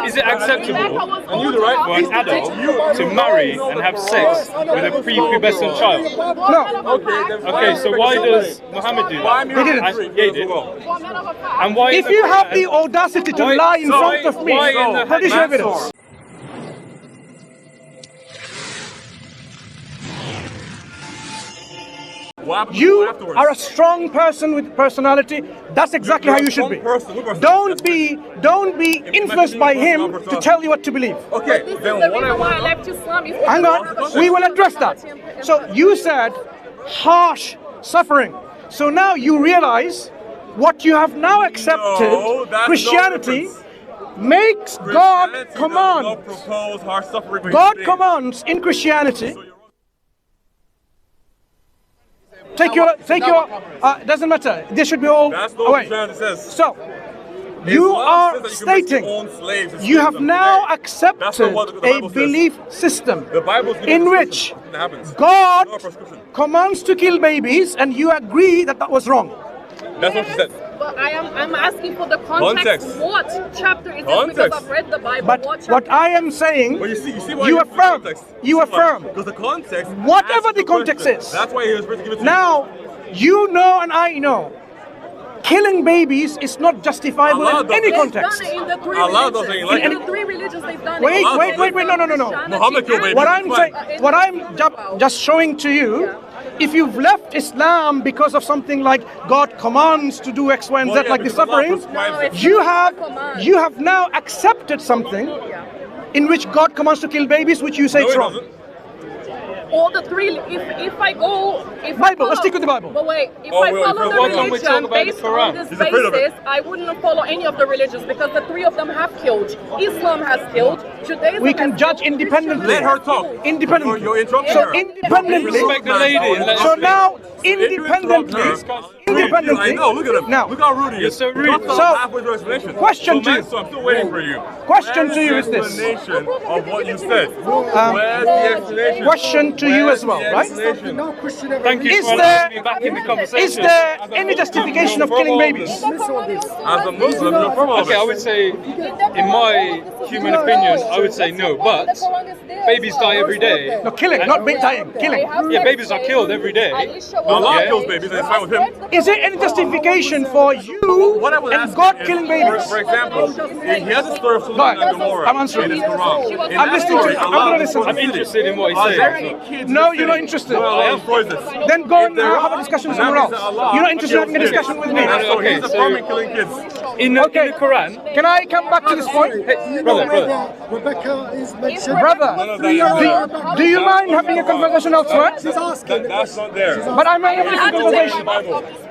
Is it acceptable for an adult to marry and have sex with a pre-pubescent child? No. Okay, so why does Muhammad do that? He didn't. Yeah, he did. And why? If you have the audacity to lie in front of me, produce your evidence. You are a strong person with personality. That's exactly how you should be. Don't be influenced by him to tell you what to believe. Okay, then what I left Islam is Hang on, we will address that. So you said harsh suffering. So now you realize what you have now accepted, Christianity makes God command. God commands in Christianity. Take your, doesn't matter. They should be all away. So, you are stating you have now accepted a belief system in which God commands to kill babies, and you agree that that was wrong. That's what she said. But I'm asking for the context. What chapter is this? Because I've read the Bible. But what I am saying, Well, you see why you affirm. You affirm. Because the context. Whatever the context is. That's why he was supposed to give it to Now, you know and I know, killing babies is not justifiable in any context. They've done it in the three Allah religions. doesn't like In it. the three religions they've done Wait, it. no. Muhammad killed babies. What I'm saying, what I'm just showing to you, if you've left Islam because of something like God commands to do X, Y, and Z, like the suffering, you have now accepted something in which God commands to kill babies, which you say is wrong. All the three, if I go, Bible, let's stick with the Bible. But wait, if I follow the religion based on this basis, I wouldn't follow any of the religions because the three of them have killed. Islam has killed. Judaism We can has judge killed, independently. Let her talk. Independently. You're interrupting So her. independently. Respect the lady and let So her now, Independently. independently. I know, look at him. Now, Look how rude he is. You're so rude. So, halfway through explanation. question to you. Mansur, I'm still waiting for you. Question to you is this. Explanation of what you said. Where's the explanation? Question to you as well, right? Thank you Is for there- allowing me back in the conversation. Is there any justification of killing babies? As a Muslim, you're from all Okay, I would say, in my human opinion, I would say no. But babies die every day. No, killing, not dying, killing. Yeah, babies are killed every day. Allah Yeah. kills babies and it's fine with him. Is there any justification for you What I would and ask God is, killing babies? For example, he has a story of Go Solomon ahead. and Gomorrah I'm answering. in his Quran. In I'm that listening to story, you. I'm Allah gonna listen. I'm interested in what he's Are there saying. any kids No, in the you're not city? interested. No, Allah destroys this. Then go and If there have a are, discussion with that someone means else. that Allah You're not interested in having a kills discussion kids. with me. So Okay, he's so- affirming killing kids. In the Quran, Can I come back to this point? brother. Rebecca is mentioned. Brother, do you mind having a conversation elsewhere? She's asking. That's not there. But I'm having a conversation.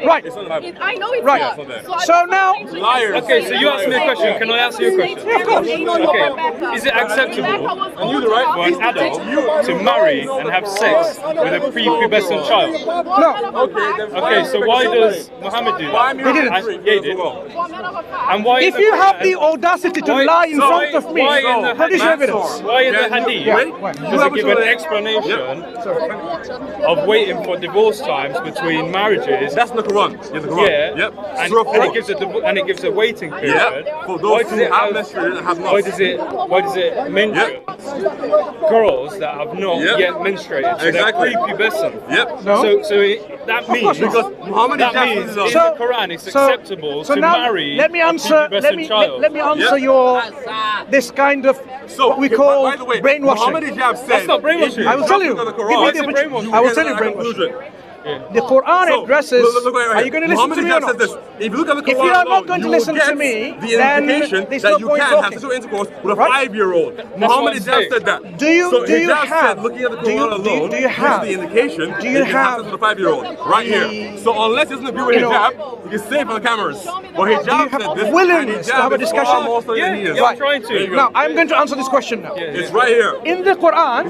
Right. It's not the Bible. I know it's Right. not. So now, Liars. Okay, so you asked me a question. Can I ask you a question? Yeah, of course. Okay. Is it acceptable for an adult to marry and have sex with a pre-pubescent child? no. Okay, so why does Muhammad do that? He didn't. Yeah, he did. And why? If you have the audacity to lie in front of me, why in the produce your hadith? evidence. Why in the hadith does it give an explanation of waiting for divorce times between marriages? That's in the Quran. Yeah, the Quran. Yeah, Yep. and Surah four. it gives a waiting period. Yep. For Why those does who it have menstruated and have not. Why does it mention girls that have not Yep. yet menstruated? So Exactly. they're pre-pubescent. Yep. No. That means Because Muhammad that is means in just the Quran it's acceptable to now, marry let me a answer. prepubescent child. Let me answer Yeah. your this kind of what we call by the way, brainwashing. Muhammad Hijab said, That's not brainwashing. I will tell you. The Give me Quran, the brainwashing. I will tell get you a brainwashing. conclusion. The Quran So, addresses. look right Are here. you going to listen Muhammad to me or Hijab not? says this. If you look at the Quran If you are not alone, going to you will listen get to me, the then indication there's that no you point can have talking. sexual intercourse with a Right? 5-year-old. what Muhammad I'm Hijab saying. said that. Do you So do you Hijab have said, looking at the do you Quran alone, do you gives have the indication do that you you can have have sex with a 5-year-old right here. So unless he doesn't agree with You know, Hijab, you can say it for the cameras. But Hijab have said this, willingness and to have a Hijab is discussion? far more studied than he is. Yeah, I'm trying There you to. go. Now I'm going to answer this question now. It's right here. In the Quran,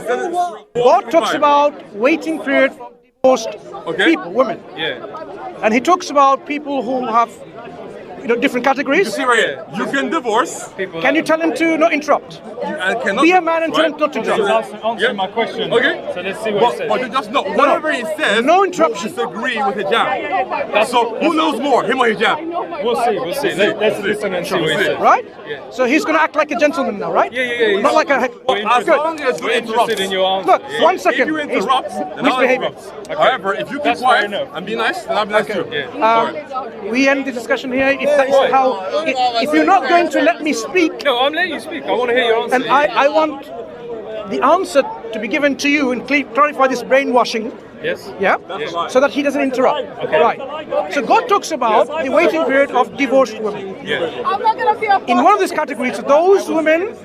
God talks about waiting period for divorced Okay. people, women, Yeah. and He talks about people who have different You categories. see right here, you can divorce. Can you tell him to not interrupt? And cannot Be a man and tell him right? not to interrupt. Answer my question. Okay. So let's see what he says. But you just know, whatever he says, No interruption. you disagree with hijab. So who knows more, him or hijab? We'll see. Let's listen and see what he says. Right? So he's going to act like a gentleman now, right? Yeah. Not like a heck. As long as you We're interested in your answer. Look, Yeah. 1 If second. you interrupt, then I'll misbehaving. interrupt. However, if you keep That's fair quiet enough. and be nice, then I'll be nice too. We end the discussion here. If that is how, if you're not going to let me speak, No, I'm letting you speak. I want to hear your answer. and I want the answer to be given to you and clarify this brainwashing. Yes. Yeah? So that he doesn't interrupt. Right. So God talks about the waiting period of divorced women. Yeah. I'm not gonna be a In one of these categories, those women,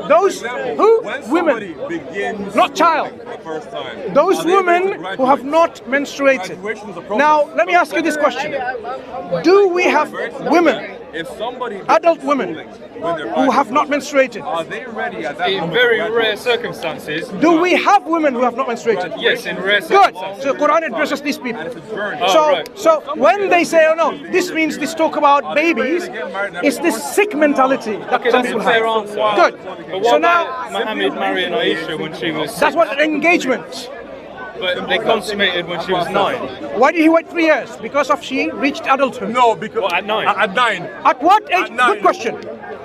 those who? Women, Begins not child. the first time. Those Are they women able to who have graduate? not menstruated. Graduation is a process. Now, let me ask you this question. Do we have women, If somebody adult women, when they're who have not menstruated? are they ready at that In moment very to rare graduate? circumstances. Do we have women who have not menstruated? Yes, in rare Good. circumstances. So Quran addresses these people. It's a journey. Oh, So, right. so when they say, oh no, this means this talk about babies, it's this sick mentality that Okay, some that's a people fair have. answer. Good. But So what now, about Muhammad marrying Aisha when she was that's 6, what engagement. but they consummated when she was 9? Why did he wait 3 years? Because of she reached adulthood. No, because Well, at 9. At 9. At what age? At 9. Good question.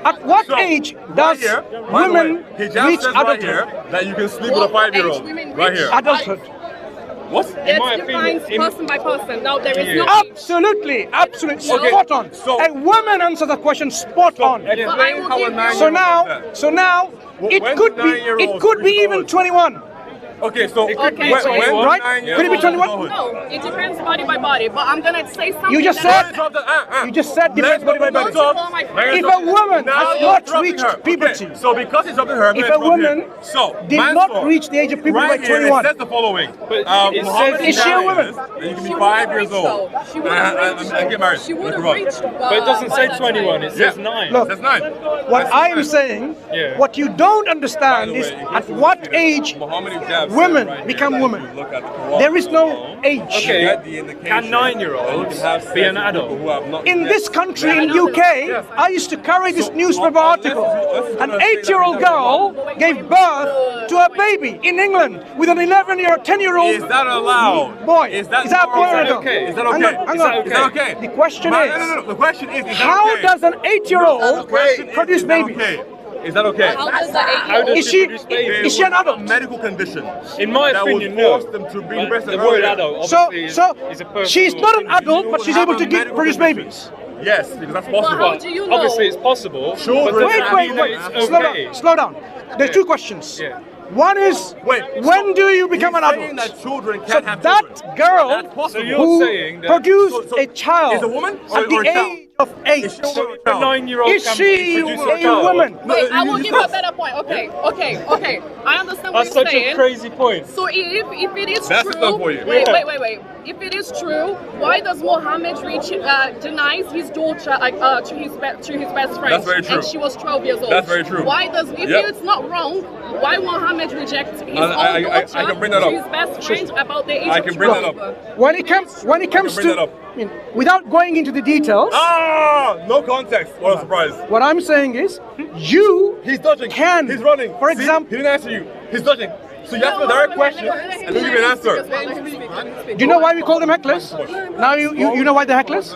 At what So, age right does here, by the women way, hijab reach says right adulthood? here that you can sleep with a What age 5-year-old. women Right reach? here. Adulthood. What? In my It's defined opinion, person by person. Now there is Yeah. no age. Absolutely, absolutely, Okay, spot on. so- A woman answers the question spot on. Explain But I will how a give you- 9-year-old So does now, that. so now, it When could be, 9-year-olds it could be reach even adulthood? 21. Okay, so It could be when 21, right? 9-year-olds Could it be 21? adulthood? No, it depends body by body. But I'm gonna say something. You just that- said- You just said depends body by body. If a woman has not reached puberty, okay, so because it's up to her, if a woman so did Mansur, not reach the age of puberty right by here, 21, it says the following. But it Muhammad says- Is she a woman? that you can be She 5 would've years old reached, though. She would've reached. and get married. She would Look have her up. reached. but it doesn't say 21, it says Yeah. 9. Look, That's 9. what That's I am 9. saying, Yeah. what you don't By understand the is way, at what age Muhammad hijab says women right here become that women. if you look at the Quran there is no alone, age. Okay, get the indication can that 9-year-olds you can have sex be an with adult? people who have not In yet this country, in married. UK, I used to carry this newspaper article. An 8-year-old girl gave birth to a baby in England with an 11-year, 10-year-old Is that allowed? boy. Is that a boy or a normal? girl? okay? Is that Hang okay? on, hang Is on. that okay? Is that okay? The question Man, is, no. The question is that how okay? does an 8-year-old The question produce is that babies? okay? Is that okay? How does that How does Is she- produce babies? is she an adult? A medical condition. In my that opinion, would force no. them to be But breast the word earlier. adult So, obviously so is a personal she's not an opinion. adult, but she's Have able a to medical produce condition. babies. Yes, because that's But possible. how do you know? Obviously, it's possible. Children- but does Wait, that wait, mean that wait. it's Slow okay? down, slow down. There's Yeah. two questions. Yeah. One is, Wait, when do you become an He's saying adult? that children So can't have that children. girl That's possible. So you're who saying that- produced So- a child is a woman or- at the or a child? age of 8. Is she a woman or a A child? 9-year-old Is can she produce a child. woman? Wait, I you will just give you a asked. better point. Okay. I understand what That's you're such saying. a crazy point. So if it is That's true, enough for you. wait. Yeah. If it is true, why does Muhammad denies his daughter to his best friend? That's very true. And she was 12 years old. That's very true. Why does if Yep. it's not wrong, why Muhammad reject his own I daughter can bring that to up. his best friend about the age I of can bring that 12? up. When it comes bring that to, up. I mean, without going into the details, No context. What a surprise. what I'm saying is, you He's dodging. can, He's running. for See? example, He didn't answer you. He's dodging. So you ask me a direct question and he'll give you an answer. do you know why we call them hecklers? Now you know why they're hecklers?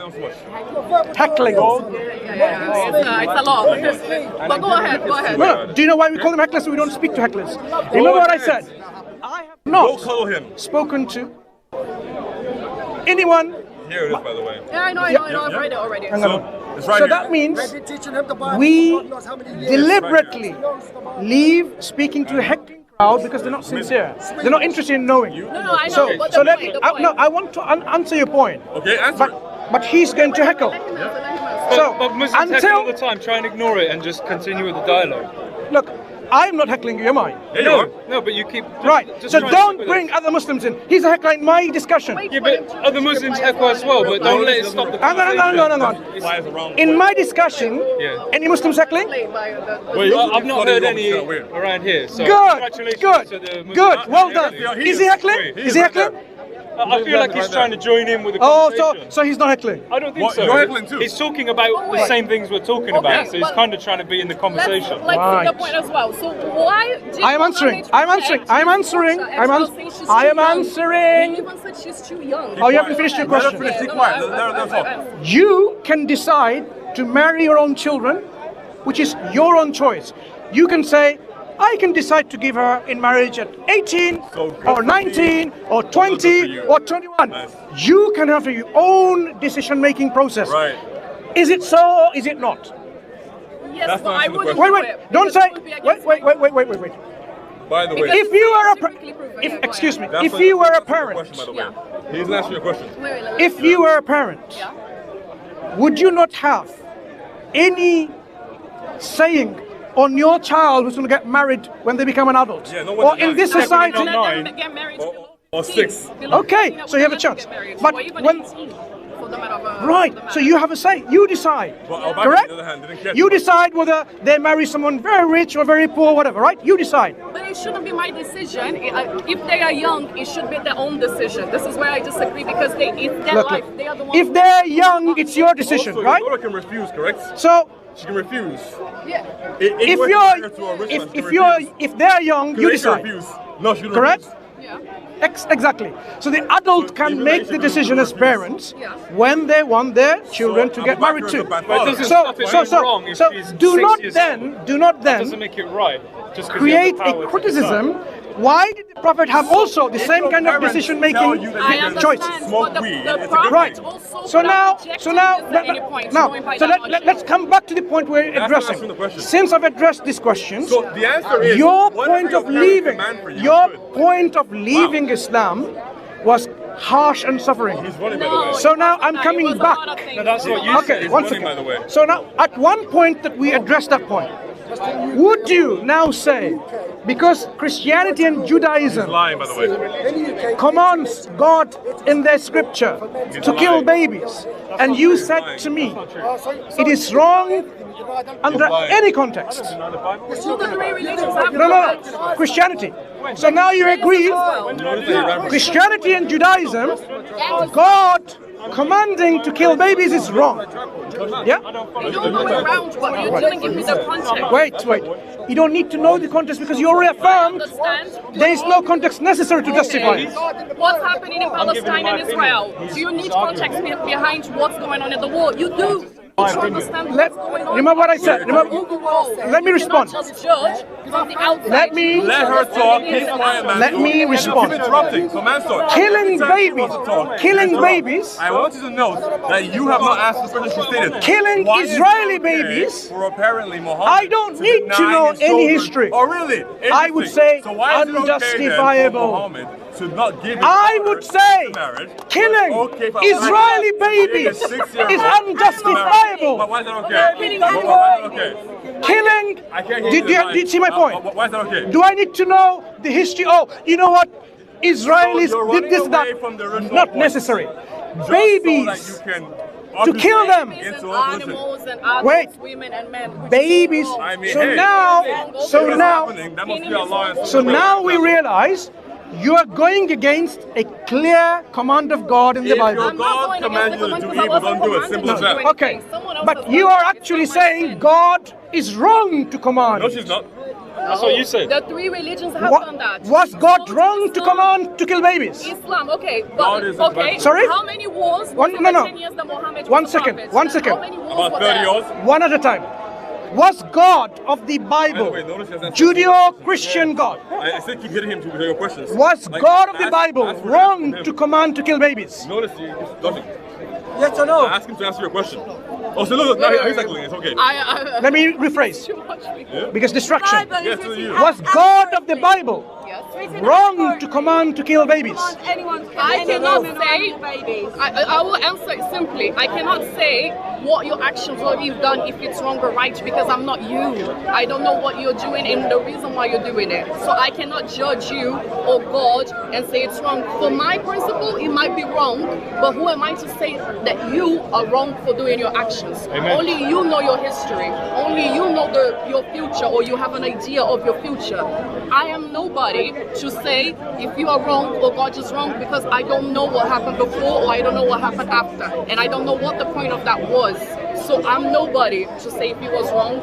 Heckling. It's a lot. But go ahead. No, do you know why we call them hecklers? So we don't speak to hecklers. Remember what I said? I have Go not cuddle him. spoken to anyone. Here it is, by the way. Yeah, I know. I've read it already. Hang on. So it's right So here. that means teaching him the Bible. we God knows how many years. deliberately leave speaking to a heckling crowd because they're not sincere. They're not interested in knowing. No, I know. So, but so the let point, me, the point. no, I want to answer your point. Okay, answer it. But he's going to heckle. So But Muslims heckle all the until time. Try and ignore it and just continue with the dialogue. look, I'm not heckling you, am I? Here you are. No, but you keep Right. Just So try and don't stick with bring it. other Muslims in. He's a heckler in my discussion. Yeah, but other Muslims heckle as well, but don't let it stop the Hang on. conversation. Flies around. In my discussion, Yeah. any Muslims heckling? Well, I've not heard any around here. So Good, congratulations good, to the Muslims. good. Well done. Yeah, Is he heckling? Is he heckling? I feel like he's trying to join in with the Oh, conversation. so he's not heckling. I don't think so. You're heckling too. He's talking about the same things we're talking about, so he's kind of trying to be in the conversation. Let's Right. see the point as well. So why did I am answering. I'm answering. I'm answering. I am answering. You even said she's too young. Oh, you haven't finished your question. Be quiet. That's all. You can decide to marry your own children, which is your own choice. You can say, I can decide to give her in marriage at 18 or 19 or 20 or 21. You can have your own decision-making process. Right. Is it so or is it not? Yes, That's but not I the wouldn't question. Wait, do wait, it, don't because say, it would be wait, against wait, my- wait, wait, wait, wait, wait. By the way, If you were a, Scientifically proven, yeah, excuse me, that's if not- you were a that's not the parent, question, by the way. He doesn't answer your question. if you were a parent, Yeah. would you not have any saying on your child who's going to get married when they become an adult? Yeah, no or one in does. this Definitely society? not. Let them get married Or 6. Okay, so you have a chance. But when, right, so you have a say. You decide. But Obama, Correct? on the other hand, didn't care You too much. decide whether they marry someone very rich or very poor, whatever, right? You decide. But it shouldn't be my decision. If they are young, it should be their own decision. This is where I disagree because it's their Look, life. look. They are the ones. If they're young, it's your decision, Also, right? your daughter can refuse, correct? So She can refuse. Yeah. if they're young, you decide. Refuse. No, she can Correct? refuse. Yeah. Exactly. So the adult can make the decision as parents when they want their children to get married to. But it doesn't So, stop it so, being so, wrong if so she's do 6 not years then, old. do not That doesn't then make it right. Just 'cause create you have the a power to criticism. decide. Why did the Prophet have also the same your kind of parents tell decision-making you that I you can choice? understand, smoke but weed, the it's a good prophet Right. also So could have now, rejected so now, this at any point, now, going by so that logic. let's come back to the point we're not addressing. answering the question. Since I've addressed these questions, So the answer is your whatever point your of parents leaving, demand for you, your good. point of leaving Islam was harsh and suffering. He's running, by the No, way. So now I'm it coming was a back. lot of things. No, that's what you Okay, said. one running, by the way. second. So now, at one point that we addressed that point, would you now say, because Christianity and Judaism Lying, by the way. commands God in their scripture to kill babies, and you said to me, it is wrong under any context. All the three religions have No, Christianity. So now you agree, Christianity and Judaism, God commanding to kill babies is wrong. Yeah? You don't know it around, but you didn't give me the context. Wait. You don't need to know the context because you already affirmed there is no context necessary to justify it. What's happening in Palestine and Israel? Do you need context behind what's going on in the war? You do. You should understand what's going on. Remember what I said. Overall, Let me you respond. cannot just judge from the outside. Let her talk. Keep quiet, man. Let me respond. Keep interrupting. So, Mansur, Killing every time she babies. wants to talk, Killing interrupt. babies. I want you to note that you have not asked the question she stated. Killing Why is it Israeli okay babies? For apparently Muhammad I don't need to deny know his any children- history. Oh, really? I would Interesting. say so why is it okay then unjustifiable. for Muhammad to not give his I daughter would say into marriage, killing but okay for Israeli Muhammad to give babies his 6-year-old is marriage? unjustifiable. But why is that okay? Killing But why is that okay? Killing. I can't hear Did you see my point? Why is that okay? Do I need to know the history? Oh, you know what? Israelis So you're did this, running that. away from the original Not point. necessary. Just Babies. so that you To can kill them. Babies Into and opposition. animals and adults, Wait. women and men. Babies. I mean, So hey, now, if so it's now, happening, that must be Allah. so now we realize you are going against a clear command of God in the If Bible. your I'm not God going commands against you the to do command evil, because I don't do it. wasn't Simple as commanded that. to do Okay, anything. Someone else but has you done are it. It's actually not my saying sin. God is wrong to command. No, she's not. That's what you said. The three religions have What- done that. was God So wrong to Islam- command to kill babies? Islam, okay, God but is okay. Sorry? How many wars? One- was no, in the no. 10 years that Muhammad One was the second, prophet? one second. How many wars About were 30 there? years. One at a time. Was God of the Bible, By the way, notice he hasn't Judeo-Christian God, I still keep hitting him to your questions. was Like, God of the ask- Bible ask for wrong that to from him. command to kill babies? Notice he doesn't. Yes or no? Ask him to answer your question. Oh, so look, now he's heckling. It's okay. Let me rephrase, Too much. because distraction. Yes, to you. Was God of the Bible Yes. wrong to command to kill babies? I cannot say. I will answer it simply. I cannot say what your actions, what you've done, if it's wrong or right, because I'm not you. I don't know what you're doing and the reason why you're doing it. So I cannot judge you or God and say it's wrong. For my principle, it might be wrong, but who am I to say that you are wrong for doing your actions? Amen. Only you know your history. Only you know your future, or you have an idea of your future. I am nobody to say if you are wrong or God is wrong, because I don't know what happened before or I don't know what happened after, and I don't know what the point of that was. So I'm nobody to say if he was wrong,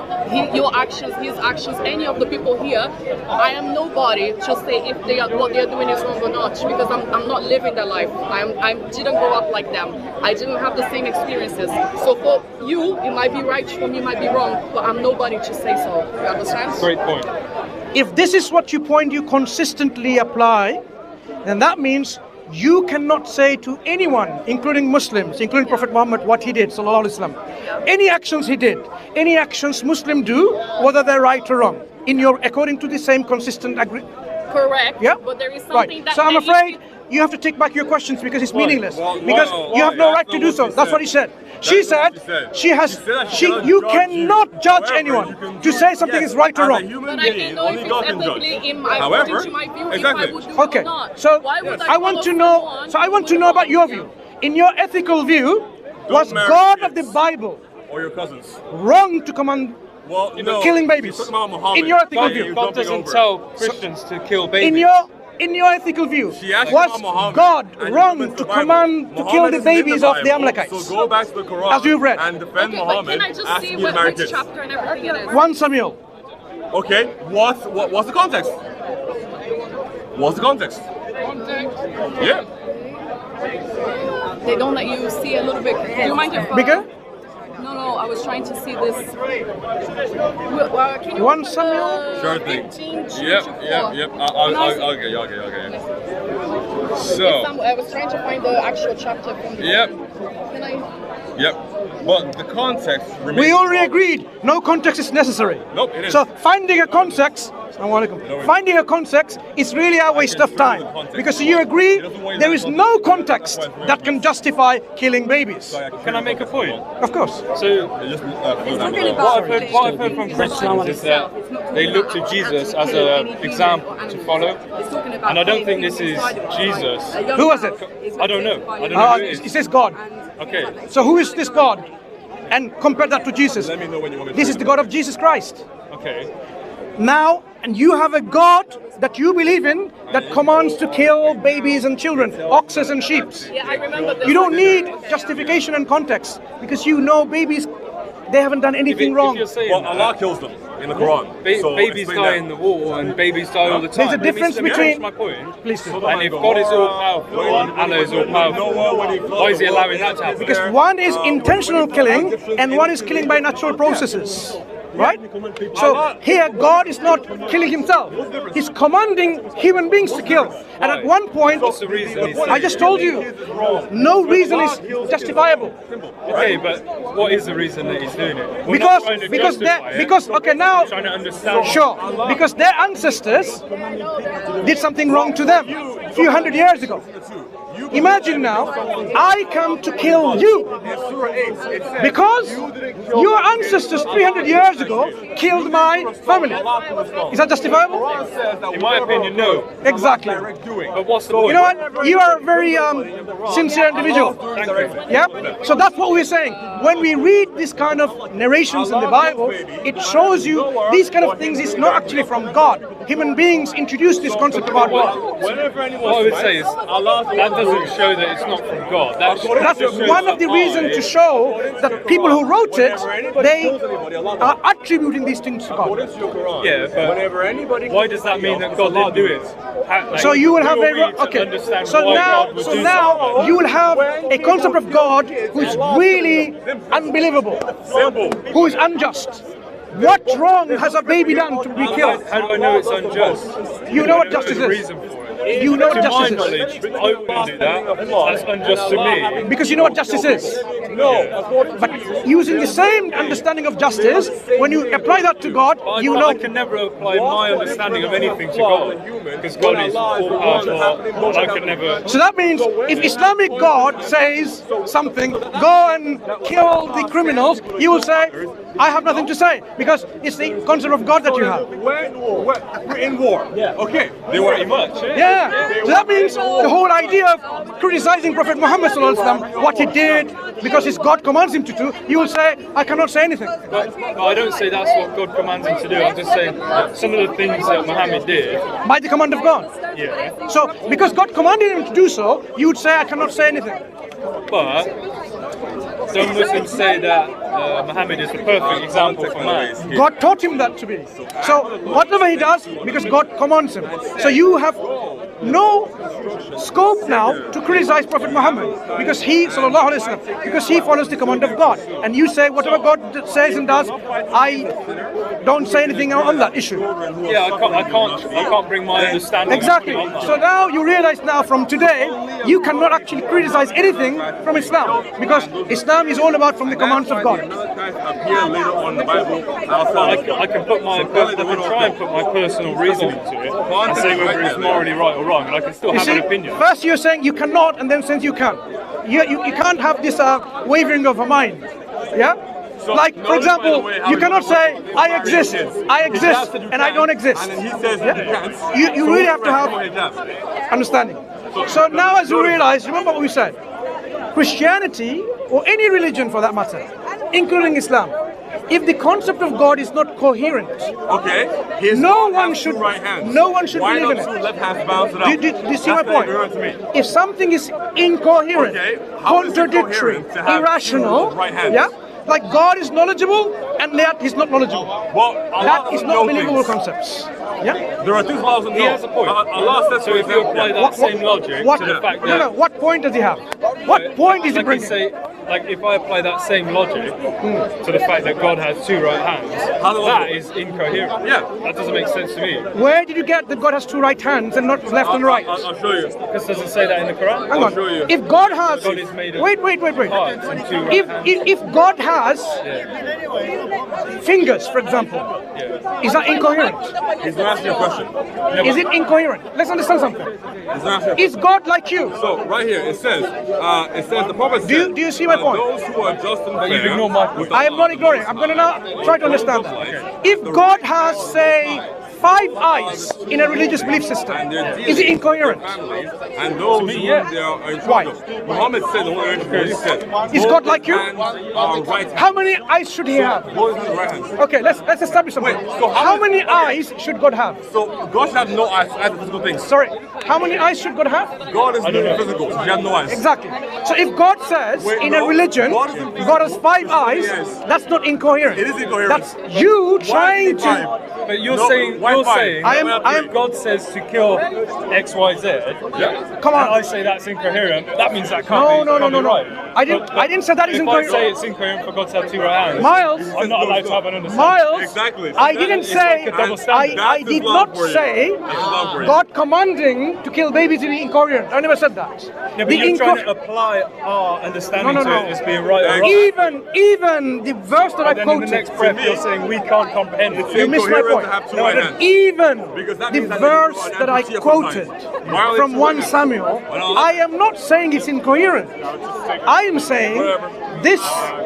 your actions, his actions, any of the people here. I am nobody to say if what they're doing is wrong or not, because I'm not living their life. I didn't grow up like them. I didn't have the same experiences. So for you, it might be right, for me it might be wrong, but I'm nobody to say so. You understand? Great point. If this is what you consistently apply, then that means you cannot say to anyone, including Muslims, including Prophet Muhammad, what he did, sallallahu alaihi wasallam. Any actions he did, any actions Muslims do, whether they're right or wrong, according to the same consistent Correct. Yeah. But there is something that. So I'm afraid you have to take back your questions because it's meaningless. Because you have no right to do so. That's what he said. She said you cannot judge anyone to say something is right or wrong. But I can know if it's ethically in my view, if I would do it Okay. or not. So Why would I want to know. So I want to know about your view. In your ethical view, was God of the Bible or your cousins wrong to command killing babies? In your ethical view, God doesn't tell Christians to kill babies. In your ethical view, was God wrong to command to kill the babies of the Amalekites? So go back to the Quran as you've read. And defend but Muhammad. can I just see which chapter and everything it is? 1 Samuel. Okay, what's the context? What's the context? Yeah. They don't let you see a little bit. Do you mind if Bigger? No, I was trying to see this. Can you 1 Samuel? Sure thing. 15 to Yep. 24? Okay. So. I was trying to find the actual chapter from the Yep. Can I? Yep. But the context remains. We already agreed. No context is necessary. Nope, it is. So finding a context. Finding a context is really a waste of time because you agree there is no context that can justify killing babies. Can I make a point? Of course. So, what I've heard from Christians is that they look to Jesus as an example to follow, and I don't think this is Jesus. Who was it? I don't know. I don't know who it It is. says God. Okay. So who is this God? And compare that to Jesus. Let me know when you want me to This is the God of Jesus Christ. Okay. Now, and you have a God that you believe in that commands to kill babies and children, oxes and sheep. Yeah, I remember this. You don't need justification and context because you know babies, they haven't done anything wrong. If you're saying Well, that, Allah kills them in the Quran. So babies explain die that. in the war and babies die all the time. There's a difference Let me between- finish my point. Please do. And if God is all powerful and Allah is all powerful, why is He allowing that to happen? Because one is intentional killing and one is killing by natural processes. Right? So here God is not killing himself. He's commanding human beings to kill. And at one point, What's the reason he's I just told you, no reason is justifiable. Okay, but what is the reason that he's doing it? We're not trying to justify it. Okay, now, We're trying to understand. sure, because their ancestors did something wrong to them a few hundred years ago. Imagine now, I come to kill you because your ancestors 300 years ago killed my family. Is that justifiable? In my opinion, no. Exactly. But what's the point? You know what? You are a very sincere individual. Yeah? So that's what we're saying. When we read this kind of narrations in the Bible, it shows you these kind of things is not actually from God. Human beings introduced this concept about God. What I would say is, that doesn't show that it's not from God. That's one of the reasons to show that people who wrote it, they are attributing these things to God. Yeah, but why does that mean that God didn't do it? So you will have now you will have a concept of God who is really unbelievable, who is unjust. What wrong has a baby done to be killed? How do I know it's unjust? You know what justice There's a is. reason for it. you know what To my justice is. knowledge, I wouldn't do that. That's unjust to me. Because you know what justice is. But using the same understanding of justice, when you apply that to God, you know. I can never apply my understanding of anything to God, because God is all powerful. I can never. So that means if Islamic God says something, go and kill the criminals, you will say, I have nothing to say, because it's the concept of God that you have. We're in war. Okay. They were pretty much. Yeah. So that means the whole idea of criticizing Prophet Muhammad sallallahu alaihi wasallam, what he did, because his God commands him to do, you will say, I cannot say anything. But I don't say that's what God commands him to do. I'm just saying that some of the things that Muhammad did. By the command of God. Yeah. So, because God commanded him to do so, you would say, I cannot say anything. But some Muslims say that Muhammad is the perfect example for man. God taught him that to be. So, whatever he does, because God commands him. So, you have no scope now to criticize Prophet Muhammad, because he, sallallahu alaihi wasallam, because he follows the command of God. And you say, whatever God says and does, I don't say anything on that issue. Yeah, I can't bring my understanding. Exactly. So now you realize now from today, you cannot actually criticize anything from Islam, because Islam is all about from the commands of God. Appear later on in the Bible. I can try and put my personal reasoning to it and say whether it's morally right or wrong, and I can still have an opinion. First you're saying you cannot, and then since you can. You can't have this wavering of a mind. Yeah? Like, for example, you cannot say, I exist, and I don't exist. And then he says Yeah? You really have to have understanding. So now as you realize, remember what we said, Christianity, or any religion for that matter, including Islam, if the concept of God is not coherent, no one should believe in it. Left hands bounce it up. Do you see my point? If something is incoherent, contradictory, irrational, yeah, like God is knowledgeable and yet He's not knowledgeable. Well, that is not believable concepts. Yeah. There are 2,000. He has a point. Allah says, so if you apply that same logic to the fact that... No, what point does he have? What point is he bringing? Like if I apply that same logic to the fact that God has two right hands, that is incoherent. Yeah. That doesn't make sense to me. Where did you get that God has two right hands and not left and right? I'll show you. Because does it say that in the Quran? Hang on. show you. If God has... God is made of Wait. parts and two right hands. If God has fingers, for example, is that incoherent? He's going to ask you a question. Is it incoherent? Let's understand something. He's going to ask you a Is God like you? So right here it says the prophet said, Do you see my point? those who are just and You've fair. ignored my point. I am not ignoring. I'm going to now try to understand that. If God has, say, 5 eyes in a religious belief system, is it incoherent? And those me, who yeah. they are in Why? trouble. Muhammad said, the one he said, Is God like you? Right hand. How many eyes should he have? Both his right hand. Okay, let's establish something. Wait, so How many eyes should God have? So God should have no eyes as physical things. Sorry, how many eyes should God have? God is not physical. He has no eyes. Exactly. So if God says in a religion, God has 5 eyes, that's not incoherent. It is incoherent. That's you trying to... But you're saying God says to kill X, Y, Z. Yeah. Come on. And I say that's incoherent. That means that can't be right. I didn't say that is incoherent. If I say it's incoherent for God to have two right hands, Miles, I'm not allowed to have an understanding. Miles, Exactly. I didn't say, like a double standard. I did not say God commanding to kill babies is incoherent. I never said that. Yeah, but you're trying to apply our understanding to it as being right or wrong. Even the verse that I And then in the quoted, next breath you're saying we can't comprehend it. you missed my point. No, I didn't. Even Because that the means that verse you are that I an quoted anti-Semite. from 1 Samuel, I am not saying it's incoherent. I am saying this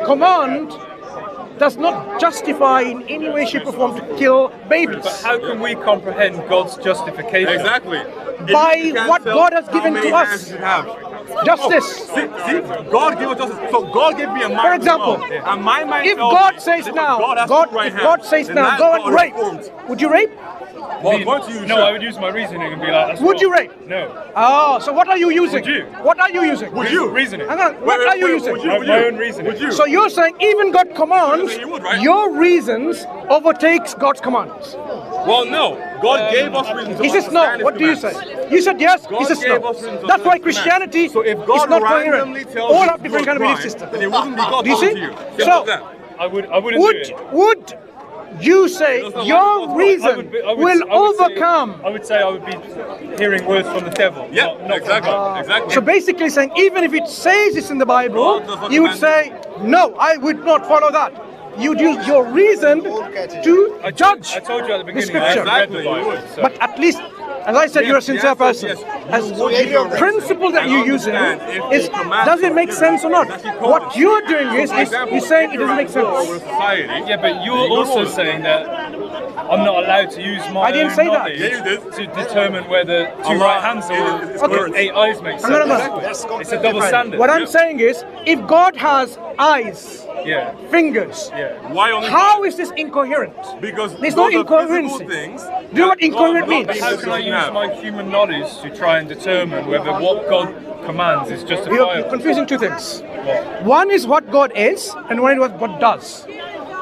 command does not justify in any way, shape or form to kill babies. But how can we comprehend God's justification? Exactly. By what God has given to us. Justice. See, God gave us justice. So God gave me a mind. For example, as well. And my mind if tells God me says that now, has God, two right if hands, God says then now, that go and God rape, is formed. would you rape? Well, I'm going to use I would use my reasoning and be like, that's Would you wrong. rape? No. Oh, so what are you using? Would you? What are you using? Would you? Reasoning. Hang on, what are you using? I have my own reasoning. Would you? So you're saying even God commands, You would, right? your reasons overtakes God's commands. Well, no. God gave us reasons. He says no. What do you say? You said yes. He says no. That's why Christianity So if is God not randomly coherent. tells All you have different kind of belief crime, systems. then it wouldn't be God Do you talking see? to you. So Simple as that. I wouldn't do it. would you say your reason will overcome. I would say I would be hearing words from the devil. Yeah, not exactly. So basically saying, even if it says it's in the Bible, you would say, no, I would not follow that. You'd use your reason to judge I told you at the the beginning. scripture. Exactly, you would. But at least, as I said, you're a sincere person. As the principle that you're using is, does it make sense or not? What you're doing is you're saying it doesn't make sense. Yeah, but you're also saying that I'm not allowed to use my I didn't say that. knowledge Yeah, you did. to determine whether two right hands or 8 eyes make sense. No. It's a double standard. What I'm saying is, if God has eyes, Yeah. fingers, Why only how is this incoherent? Because There's no those are incoherency. physical things. Do you know what incoherent means? How can I use my human knowledge to try and determine whether what God commands is You're justifiable? confusing two things. One is what God is, and one is what God does.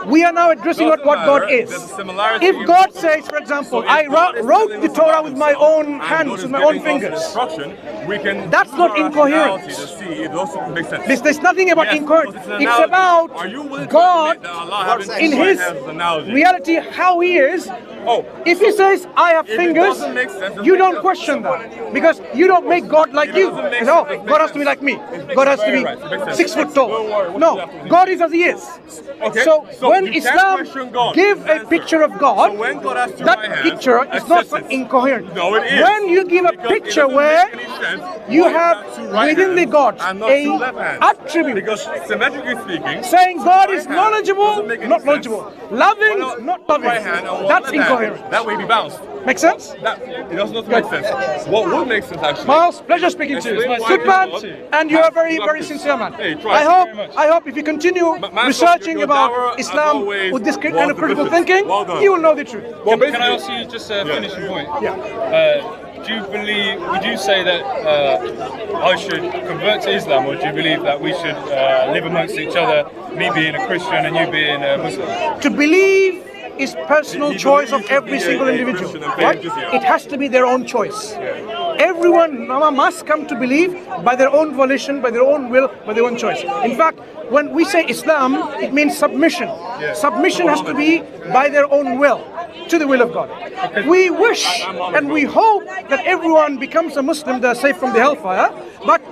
We are now addressing what God is. There's a similarity If in God both of says, them. for example, So if I God is wrote telling the us Torah about with my himself, own and hands, God is with my own giving us fingers. instruction, we can That's use not our incoherent. rationality to see if those make sense. There's nothing about Yes, incoherent. because It's an analogy. about Are you willing to God admit that Allah having in two His hands is an analogy? reality, how He is. Oh, If He says, I have If it fingers, doesn't make sense, you it don't doesn't question that. Because you don't make God like If it you. doesn't make You know, sense, it God has makes to be sense. like me. It makes God has to very be right. It makes sense. 6 foot tall. Don't worry, what No, you have to do. God is as He is. Okay, So so when you can't Islam question God. give a Answer. picture of God, So when God has two that right hands, picture is not accept it. incoherent. No, it is. When you give a Because it picture doesn't where make any sense you why have not two right within the hands God and not two left a hands. attribute Because symmetrically speaking, saying God right is hand knowledgeable, doesn't make any not sense. knowledgeable, loving, Why not one loving. right hand and one That's left hand? incoherent. That way be balanced. Make sense? That it does not make sense. What would make sense actually? Miles, pleasure speaking to you. Explain why Good man, God and you are very, has very two sincere man. Hey, try. I hope if you continue Mansur, researching your about Dawah, as Islam always, with this kind was of critical delicious. thinking, Well done. you will know the truth. Well, Can I ask you just a finishing point? Do you believe, would you say that I should convert to Islam, or do you believe that we should live amongst each other, me being a Christian and you being a Muslim? To believe is personal He choice of believes to every be single a individual, Christian and pay right? jizya. It has to be their own choice. Everyone must come to believe by their own volition, by their own will, by their own choice. In fact, when we say Islam, it means submission. Submission has to be by their own will, to the will of God. We wish and we hope that everyone becomes a Muslim that are safe from the hellfire, but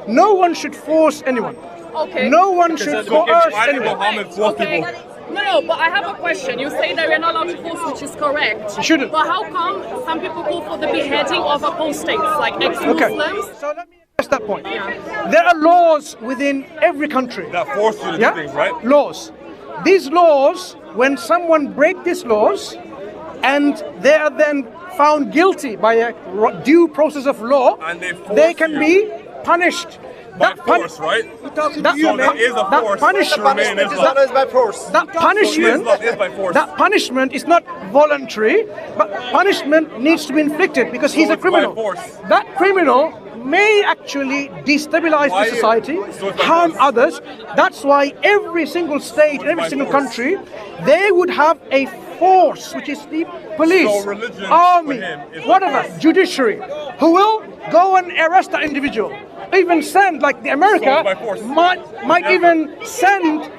no one should force anyone. Okay. No one should coerce Why did anyone. Muhammad force Okay. people? No, but I have a question. You say that we're not allowed to force, which is correct. You shouldn't. But how come some people call for the beheading of apostates, like Okay, ex-Muslims? so let me address that point. There are laws within every country. That forced you to do things, right? Laws. These laws, when someone break these laws and they are then found guilty by a due process of law, And they they force can you. be punished. By force, right? That, So there is a that force punishment, to remain in Islam. is by force. that punishment, Islam is by force. that punishment is not voluntary, but punishment needs to be inflicted because he's a it's by criminal. force. That criminal may actually destabilize Why the society, so it's by harm force? others. That's why every single state, it's every by single force. country, they would have a force, which is the police, So religion army, for him is by whatever, force. judiciary, who will go and arrest that individual. Even send, like the America, by force. might even send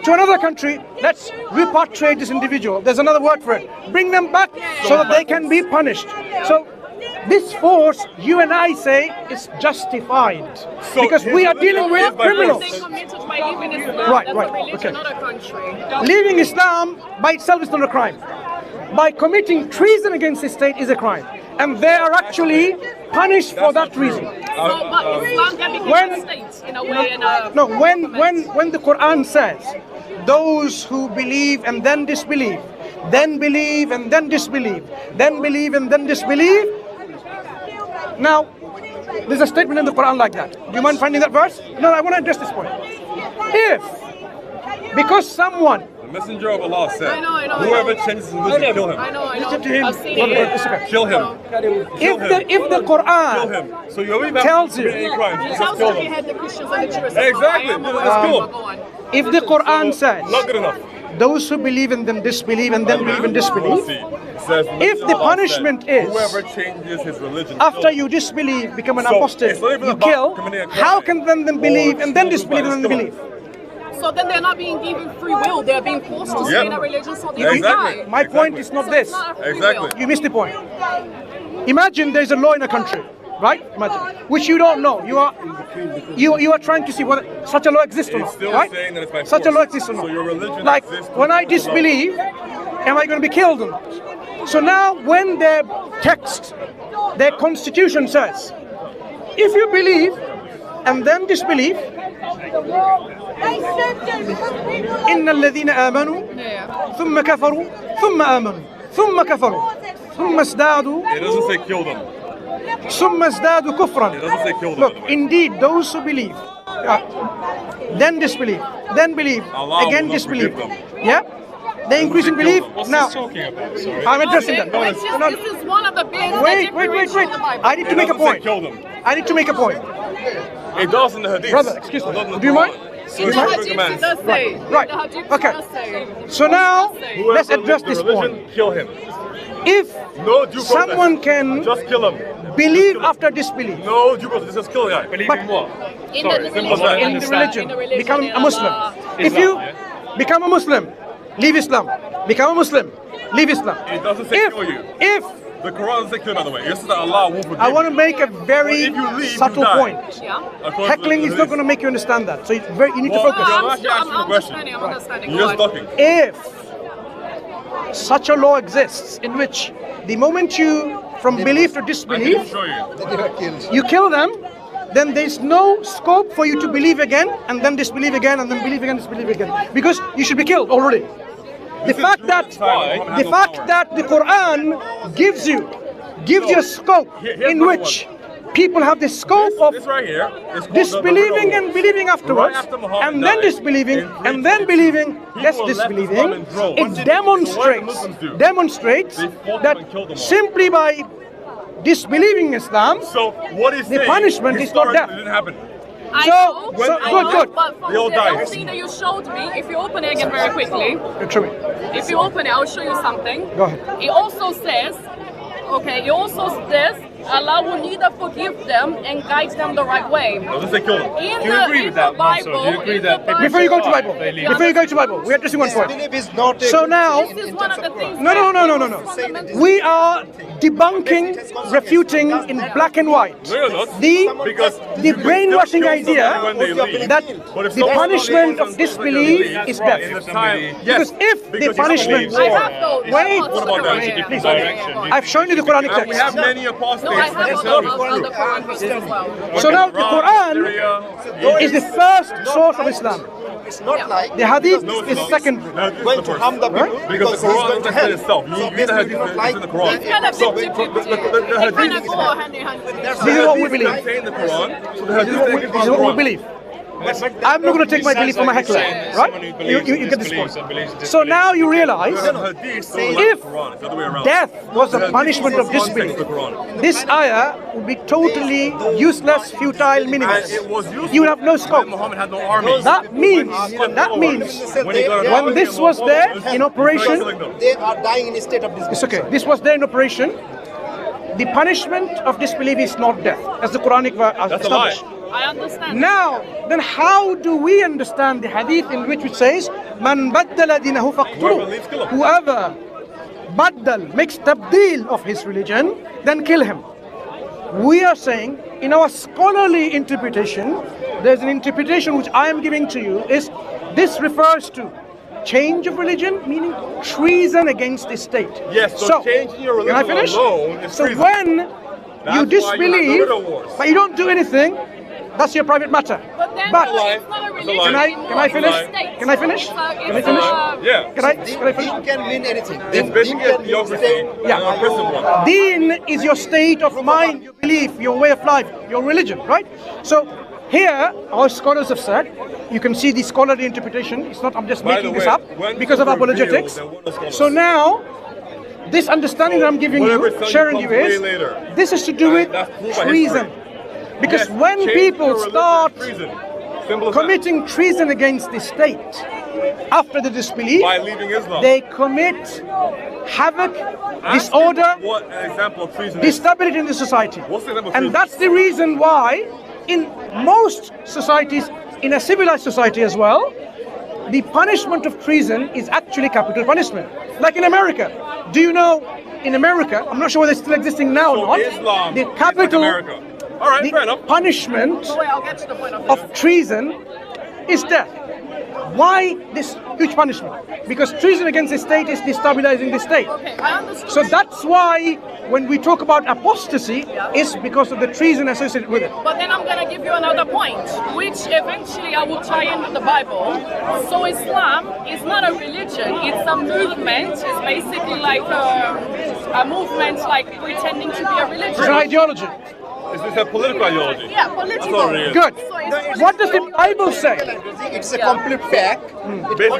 to another country, let's repatriate this individual. There's another word for it. Bring them back so that they can be punished. So this force, you and I say, is justified. So because we are dealing with is by criminals. They committed by living Islam. Right, That's right, a religion, okay. not a country. Leaving Islam by itself is not a crime. By committing treason against the state is a crime. And they are actually punished for that reason. So, but Islam can become when- a state in a way. And a No, when the Quran says, those who believe and then disbelieve, then believe and then disbelieve, then believe and then disbelieve. Now, there's a statement in the Quran like that. Do you mind finding that verse? No, I want to address this point. If, because someone, The messenger of Allah said, I know. whoever changes his religion, kill him. I know. Listen to him. I've seen Brother, it. it's okay. Kill him. if the Kill Quran him. So you don't even have tells to you- commit any crimes. It Just sounds kill like he him. had the Christians and the Jews. Exactly. I am aware. Let's kill him. Go on. if the Quran says, Not good enough. those who believe and then disbelieve and then believe and disbelieve, See, it says, if the punishment is, whoever changes his religion, after kill him. you disbelieve, become an So, apostate, it's not even you about kill, committing a crime how can then believe and then or disbelieve and then choosing believe? So then they're not being given free will. They're being forced to stay in a religion so they die. My point is not this. Exactly. You missed the point. Imagine there's a law in a country, right? Imagine, which you don't know. You are trying to see whether such a law exists or not, still right? saying that it's by Such a force. law exists or not. So your religion like exists when I because of law. disbelieve, am I going to be killed or not? So now, when their text, their constitution says, if you believe and then disbelieve, إن الذين آمنوا ثم كفروا ثم آمنوا ثم كفروا ثم ازدادوا It doesn't say kill them. ثم ازدادوا كفرا. It doesn't say kill them. Look, by the way. indeed, those who believe, then disbelieve, then believe, Allah again will not disbelieve. forgive them. Yeah? They increase in belief. What's Now, this talking about? Sorry. I'm addressing that. This is one of the bits Wait. that differentiate the Bible. I need to make a doesn't say point. kill them. I need to make a point. It does in the hadith. Brother, excuse me. It does in the Do you mind? Quran. In So the it's not Hadith, it commands. does say. Right. In the Hadith, Okay. it does say. So now, Whoever let's address believes this the religion, point. kill him. If No due process. someone can Just kill him. believe after disbelief, No due process. Just kill the guy. Believe But- in what? In Sorry, the simple as that. in the understand. religion, In the religion, become in a Muslim. Allah. If Islam, you yeah? become a Muslim, leave Islam. Become a Muslim, leave Islam. It doesn't say kill you. If The Quran doesn't say kill, by the way. It says that Allah will forgive I want to you. make a very If you leave, you subtle die. point. Yeah. According Heckling to is the not going to hadith. make you understand that. So it's very, you need to Well, focus. I'm actually asking the question. I'm understanding. You're just Go on. talking. If such a law exists in which the moment you from belief to I can disbelief, show you. you kill them, then there's no scope for you to believe again and then disbelieve again and then believe again, disbelieve again, because you should be killed already. The fact that the Quran gives you a scope Here's in number which people have the scope of This right here is called disbelieving the and believing afterwards, Right after Muhammad and then died, disbelieving, in and then believing, People yes, left disbelieving. Islam in droves. It So what demonstrates, did the Muslims do? demonstrates They fought them that and killed them all. simply by disbelieving Islam, So what is The punishment is not death. It didn't happen. I So- know, so I good, know, good. But from They all the died. other thing that you showed me, if you open it again very quickly, True. if you open it, I'll show you something. Go ahead. It also says, okay, it also says, Allah will neither forgive them and guide them the right way. Doesn't say kill them. In Do you the, agree in with the that, Mansur? Bible, Do you agree in that the people- Before you go to They Bible, leave. before you go to Bible, we're addressing one point. Belief is not a So now, This is one of the things. no, that we are debunking, refuting in black and white No, you're not. Because the you can brainwashing still kill somebody idea when they leave. that But if the someone punishment leaves of disbelief and is right, death. in the time, Because if the because punishment he I believes. have those. Wait. What about that? Yeah, Please, yeah. I've shown you the Quranic And we have text. many apostates. No, I have That's other not true. Quran verses as well. So now the Quran Syria, is the first source of Islam. It's not like The Hadith No, it's is not. secondary. No, this is going the to first. harm the people Right? Because the he's Quran going to doesn't say hell. itself. You So read the basically hadith, not it's like in the Quran. It's kind of So, 50-50. the They kind hadith of go hand in hand with each This other. is what we believe. contain the Quran, so the This is what we, hadith this is what we believe. I'm not going to take my belief from a heckler, right? You get this point. So now you realize if death was a punishment of disbelief, this ayah would be totally useless, futile, meaningless. You would have no scope. Muhammad had no army. That means when this was there in operation, They are dying in a state of disbelief. it's okay. This was there in operation. The punishment of disbelief is not death, as the Quranic verse That's a lie. established. I understand. Now, then how do we understand the hadith in which it says, "Man baddala dinahu faqtuluh." Whoever baddal makes tabdeel of his religion, then kill him. We are saying, in our scholarly interpretation, there's an interpretation which I am giving to you, is this refers to change of religion, meaning treason against the state. Yes, so changing your can I religion finish? alone is So treason. when you why you have disbelieve, the widow wars. but you don't do anything, that's your private matter. But then But it's not a religion can I anymore, finish? it's a state. Can I finish? It's a- Can I it's finish? a- Yeah. Can I finish? Deen can mean anything. It's basically a theocracy Yeah. and an oppressive one. Deen is your state of mind, your belief, your way of life, your religion, right? So here, our scholars have said, you can see the scholarly interpretation. It's not, I'm just By making the this way, up when because of this was apologetics. revealed, then what are the So scholars? now, this understanding that I'm giving Whatever you, son sharing comes you is, way later. this is to do And with that's proved by treason. history. Because Yes, when change people your religion start is treason. Simple as that. committing treason against the state after the disbelief, By leaving Islam. they commit havoc, Ask disorder, me what an example of treason is. instability in the society. What's the example of And treason? that's the reason why in most societies, in a civilized society as well, the punishment of treason is actually capital punishment. Like in America. Do you know, in America, I'm not sure whether it's still existing now or not, Islam the is like capital America. All right, fair enough. punishment Wait, I'll get to the point of treason is death. Why this huge punishment? Because treason against the state is destabilizing the state. Okay, I understand. So that's why when we talk about apostasy, it's because of the treason associated with it. But then I'm going to give you another point, which eventually I will tie in with the Bible. So Islam is not a religion, it's a movement. It's basically like a movement like pretending to be a religion. It's an ideology. Is this a political ideology? Yeah, political. That's all it is. Good. So it's What does the Bible say? It's a complete fact.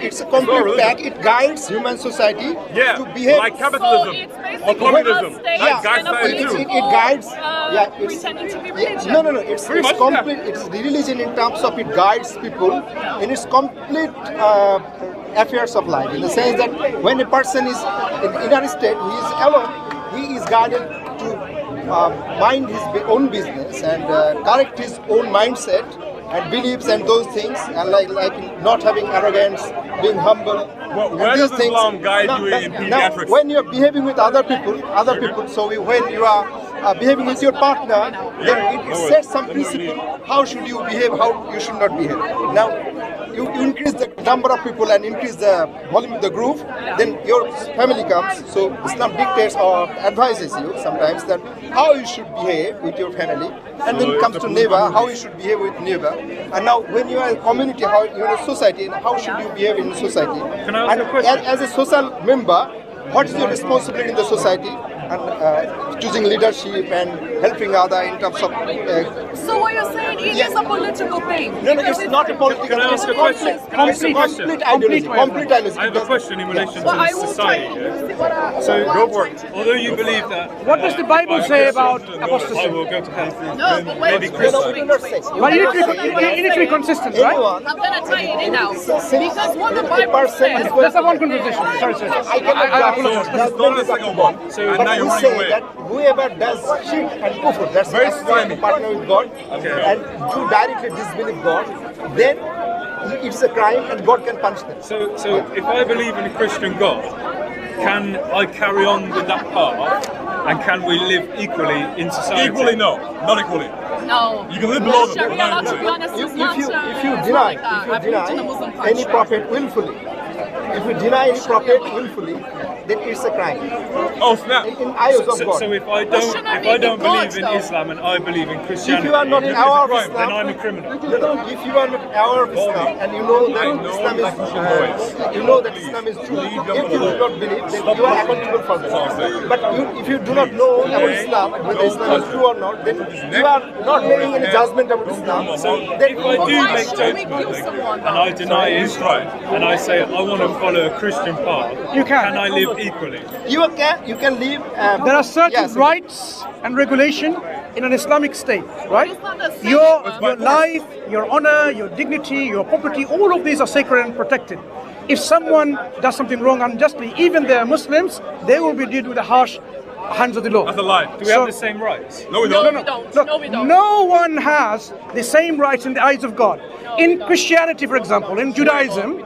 It's a complete fact. It guides human society Yeah, to behave. like So capitalism it's or basically communism. a state That guides and a society political, too. It guides. pretending to be religion. No. It's much, complete. It's the religion in terms of it guides people in its complete affairs of life. In the sense that when a person is in inner state, he is alone. He is guided to mind his own business and correct his own mindset and beliefs and those things, and like not having arrogance, being humble. Well, and where these does Islam guide you in now, pediatrics? when you're behaving with other people, when you are behaving with your partner, then it sets some principle. How should you behave? How you should not behave. Now, you increase the number of people and increase the volume of the group, then your family comes. So Islam dictates or advises you sometimes that how you should behave with your family, and then it comes to neighbor, how you should behave with neighbor. And now when you are a community, how you are a society, and how should you behave in society? Can I ask a question? As a social member, what is your responsibility in the society? And choosing leadership and helping other in terms of. So what you're saying, it is a political thing. No, it's not a political. Can I ask a question? Can I ask a question? Complete ideology. Complete ideology. I have a question in relation But I to will society. try. So, go for it. Although you believe that. What does the Bible say about I apostasy? will go to hell. No, but wait, Maybe wait, Christian. wait, wait. But you need to be consistent, right? Anyone, I'm gonna tie it in now. Because what the Bible person says. is Let's have one conversation. Sorry. I apologize. Just don't the second one. And now But you're we running say away. that whoever does shirk and kufr, that's Very actually slimy. a partner with God, and do directly disbelieve God, then it's a crime and God can punish them. So if I believe in a Christian God, can I carry on with that path? And can we live equally in society? Equally, no. Not equally. No. You can live below them. Sharia law, to be honest, is not, If you it's deny, not like that. I've lived in a Muslim country. any prophet willfully, if you deny any prophet willfully, then it's a crime Oh, snap. in eyes of God. So if I don't believe in Islam and I believe in Christianity, If you are not It's aware of a crime, then Islam, I'm a criminal. no, if you are not aware of Islam and you know that Islam is, you know that Islam is true, if you do not believe, then you are accountable for that. But if you do not know about Islam, whether Islam is true or not, then you are not making any judgment about Islam. So Then if I do why make should we judgment kill someone, and I deny Islam and I say I want to follow a Christian path, You can. I live equally? you can live. There are certain yes, rights and regulation in an Islamic state, right? It's not the same. Your life, your honor, your dignity, your property, all of these are sacred and protected. If someone does something wrong unjustly, even they are Muslims, they will be dealt with the harsh hands of the law. That's a lie. Do we have the same rights? No, we No, don't. we don't. Look, No, we don't. no one has the same rights in the eyes of God. In Christianity, for example, in Judaism,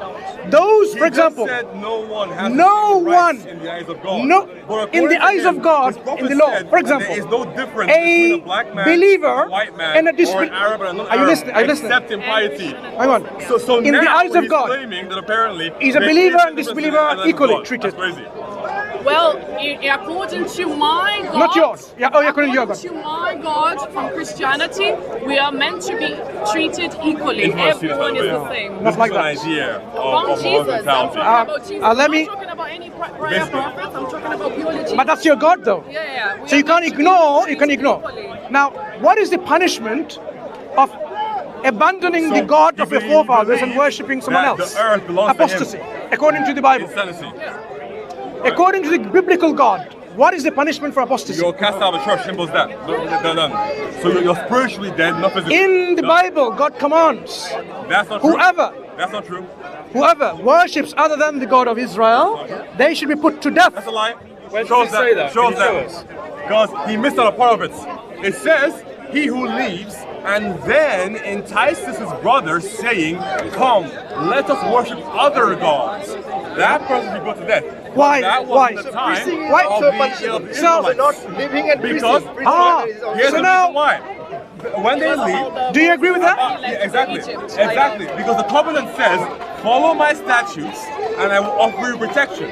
those, for example, You just said no one has no the same rights one- in the eyes of God. no, But in the according to eyes of him, God, his prophet in the law, said for that example, there is no difference between a black man, believer a white man, and a or disbeliever. an Arab and a non-Arab, Are you listening? Are you listening? except in piety. Hang on. So in now the eyes of he's God, claiming that apparently is a there believer is and a difference disbeliever in the eyes of equally God. treated? That's crazy. Well, according to my God, Not yours. Yeah, oh, yeah, according to your God. to my God from Christianity, we are meant to be treated equally. Everyone is the same. Not like This that. is an idea From of Jesus, I'm talking mentality. about Jesus. let I'm me- not talking about any prior prophets. I'm talking about purely Jesus. But that's your God, though. Yeah. We So are you can't meant to be ignore. You can treated ignore. equally. Now, what is the punishment of abandoning So the God you of your believe forefathers and worshipping someone that else? the earth belongs to him. Apostasy, according to the Bible. Insanity. According to the biblical God, what is the punishment for apostasy? You're cast out of the church, simple as that. Done. So you're spiritually dead, not physically. In the Bible, God commands That's not true. whoever That's not true. whoever worships other than the God of Israel, they should be put to death. That's a lie. Where does it say that? Shows Can you show us? that. Because he missed out a part of it. It says, he who leaves and then entices his brother, saying, "Come, let us worship other gods." That person should be put to death. Why? That Why? wasn't the time Why? of So, the but Israelites. not living and Because preaching. here's So the now- reason why. When they leave, Do you agree with that? yeah, exactly. Because the covenant says, "Follow my statutes, and I will offer you protection."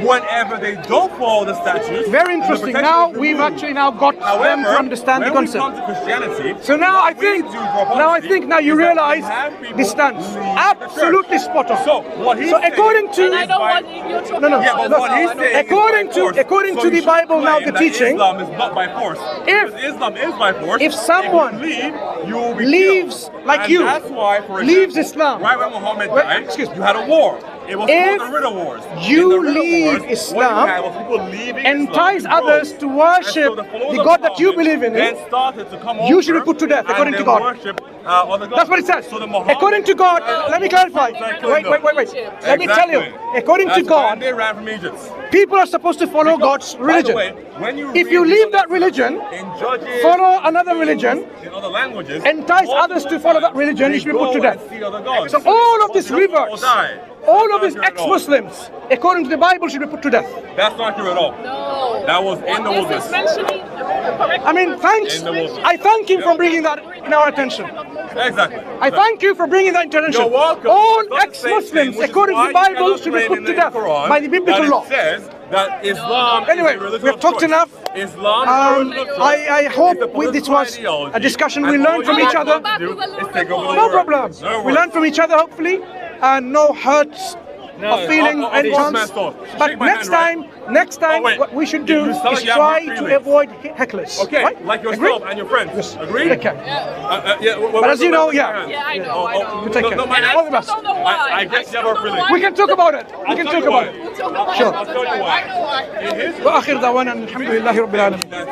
Whenever they don't follow the statutes, Very interesting. the protection Now is we've removed. actually now got them to understand the when we concept. come to Christianity, So now I what we think, do for now you is that we realize have people the stance. leave the Absolutely church. spot on. So what he's So saying according is to And I don't by- want you to No, no. Yeah, but Look, what he's saying according is to- by force. according So to you the should Bible now, claim the that teaching, Islam is not by force. if- Because Islam is by force. if someone you leave, you will be leaves, killed. like And you, that's why, for leaves example, Islam. right when Muhammad Wait, died, excuse me. you had a war. It was If called the Ridda Wars. you In the Ridda leave Wars, Islam, what you had was people leaving entice Islam others to worship the God that you believe in, then started to come you should be over put to death, and according to then God. worship, other gods. That's what it says. So the Muhammad, According to God, let me clarify. Wait. Let me tell you. According to That's when God, they ran from Egypt. people are supposed to follow God's religion. By the way, when you If read you the leave other that religion, in Judges, follow another religion, in other languages, entice most others of to the follow time, that religion, you should be they put to go death. and see other gods. So all of these They don't all reverts, die. all That's of these not true at all. ex-Muslims, according to the Bible, should be put to death. That's not true at all. No. That was in the This wilderness. is mentioning correct. I mean, thanks. In the wilderness. I thank him for bringing that in our attention. Exactly. I thank you for bringing that into attention. You're welcome. All It's not the same thing, ex-Muslims, which is according to why the you Bible, cannot should be claim put in to the death Quran by the biblical that law. It says that Islam Anyway, is a religion we have of talked choice. enough. Islam is a religion of choice. I hope It's a this political was ideology, a discussion we and learned all from you each have other. to do is take over the No world. problem. No We worries. learned from each other, hopefully, and no hurts of feeling of any course, chance. man, so But shake my next hand, time, wait. what we should You do sound is like you have try no to feelings. avoid hecklers. Okay, right? like yourself Agree? and your friends. Yes. Agreed? Okay. But as you know, yeah. Yeah, I know, I know. You take care. No, my All the best. I don't know why. I guess you have a feeling. We can talk about it. We can talk about it. We'll talk about Sure. it. I'll tell you why. I know why. وآخر دعوانا الحمد لله رب العالمين.